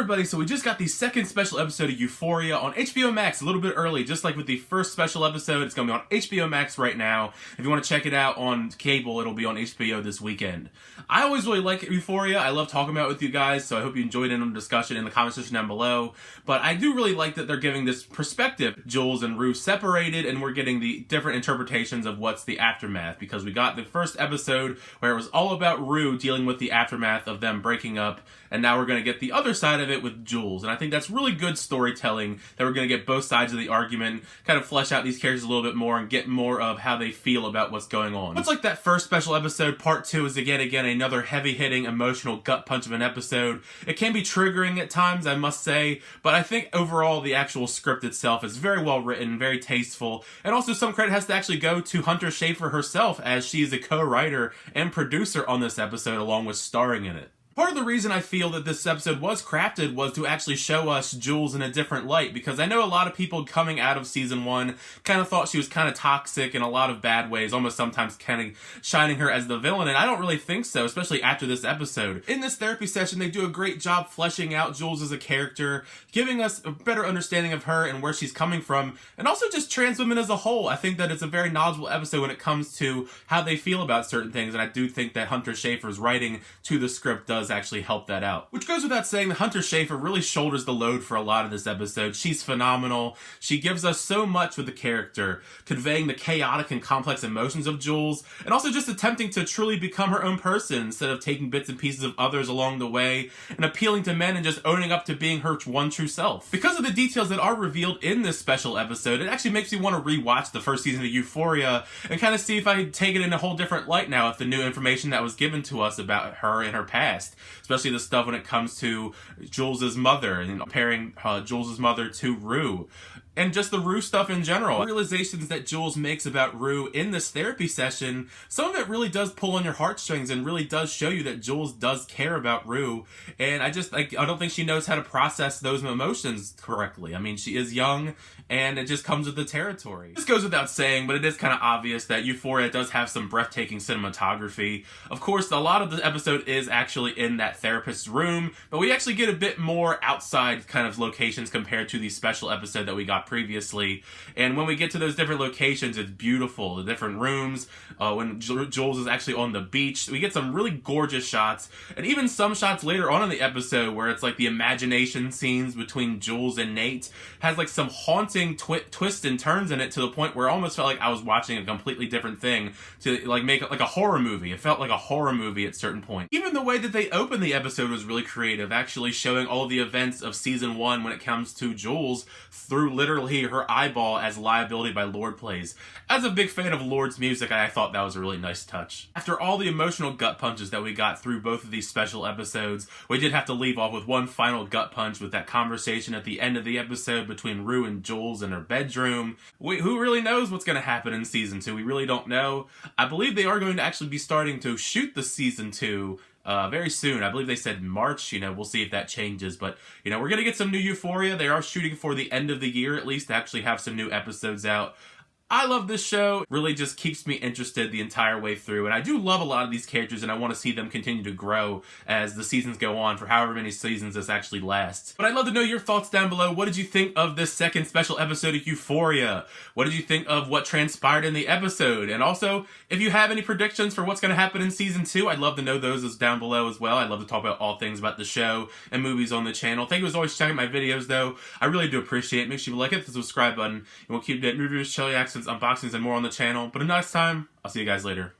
everybody, so we just got the second special episode of Euphoria on HBO Max a little bit early, just like with the first special episode. It's going to be on HBO Max right now. If you want to check it out on cable, it'll be on HBO this weekend. I always really like Euphoria. I love talking about it with you guys, so I hope you enjoyed it in the discussion in the comment section down below. But I do really like that they're giving this perspective. Jules and Rue separated, and we're getting the different interpretations of what's the aftermath, because we got the first episode where it was all about Rue dealing with the aftermath of them breaking up, and now we're going to get the other side of it with Jules. And I think that's really good storytelling, that we're going to get both sides of the argument, kind of flesh out these characters a little bit more and get more of how they feel about what's going on. Much like that first special episode, part 2 is again another heavy-hitting, emotional gut punch of an episode. It can be triggering at times, I must say, but I think overall the actual script itself is very well written, very tasteful, and also some credit has to actually go to Hunter Schafer herself, as she is a co-writer and producer on this episode along with starring in it. Part of the reason I feel that this episode was crafted was to actually show us Jules in a different light, because I know a lot of people coming out of season 1 kind of thought she was kind of toxic in a lot of bad ways, almost sometimes kind of shining her as the villain, and I don't really think so, especially after this episode. In this therapy session, they do a great job fleshing out Jules as a character, giving us a better understanding of her and where she's coming from, and also just trans women as a whole. I think that it's a very knowledgeable episode when it comes to how they feel about certain things, and I do think that Hunter Schafer's writing to the script does actually help that out. Which goes without saying that Hunter Schafer really shoulders the load for a lot of this episode. She's phenomenal. She gives us so much with the character, conveying the chaotic and complex emotions of Jules, and also just attempting to truly become her own person instead of taking bits and pieces of others along the way, and appealing to men and just owning up to being her one true self. Because of the details that are revealed in this special episode, it actually makes me want to rewatch the first season of Euphoria and kind of see if I take it in a whole different light now with the new information that was given to us about her and her past. Especially the stuff when it comes to Jules' mother and comparing Jules' mother to Rue. And just the Rue stuff in general. Realizations that Jules makes about Rue in this therapy session, some of it really does pull on your heartstrings and really does show you that Jules does care about Rue. And I don't think she knows how to process those emotions correctly. I mean, she is young, and it just comes with the territory. This goes without saying, but it is kind of obvious that Euphoria does have some breathtaking cinematography. Of course, a lot of the episode is actually in that therapist's room, but we actually get a bit more outside kind of locations compared to the special episode that we got previously. And when we get to those different locations, it's beautiful. The different rooms, when Jules is actually on the beach, we get some really gorgeous shots, and even some shots later on in the episode where it's like the imagination scenes between Jules and Nate has like some haunting twists and turns in it, to the point where it almost felt like I was watching a completely different thing, to like make it like a horror movie. It felt like a horror movie at certain points. Even the way that they opened the episode was really creative, actually showing all the events of season 1 when it comes to Jules through literally her eyeball as Liability by Lorde plays. As a big fan of Lorde's music, I thought that was a really nice touch. After all the emotional gut punches that we got through both of these special episodes, we did have to leave off with one final gut punch with that conversation at the end of the episode between Rue and Jules in her bedroom. Who really knows what's going to happen in season 2? We really don't know. I believe they are going to actually be starting to shoot the season 2 very soon. I believe they said March. We'll see if that changes. But, we're going to get some new Euphoria. They are shooting for the end of the year, at least, to actually have some new episodes out. I love this show. It really just keeps me interested the entire way through. And I do love a lot of these characters, and I want to see them continue to grow as the seasons go on, for however many seasons this actually lasts. But I'd love to know your thoughts down below. What did you think of this second special episode of Euphoria? What did you think of what transpired in the episode? And also, if you have any predictions for what's going to happen in season 2, I'd love to know those down below as well. I'd love to talk about all things about the show and movies on the channel. Thank you as always for checking my videos, though. I really do appreciate it. Make sure you like it, the subscribe button, and we'll keep getting reviews, Shelly accents, unboxings, and more on the channel. But until next time, I'll see you guys later.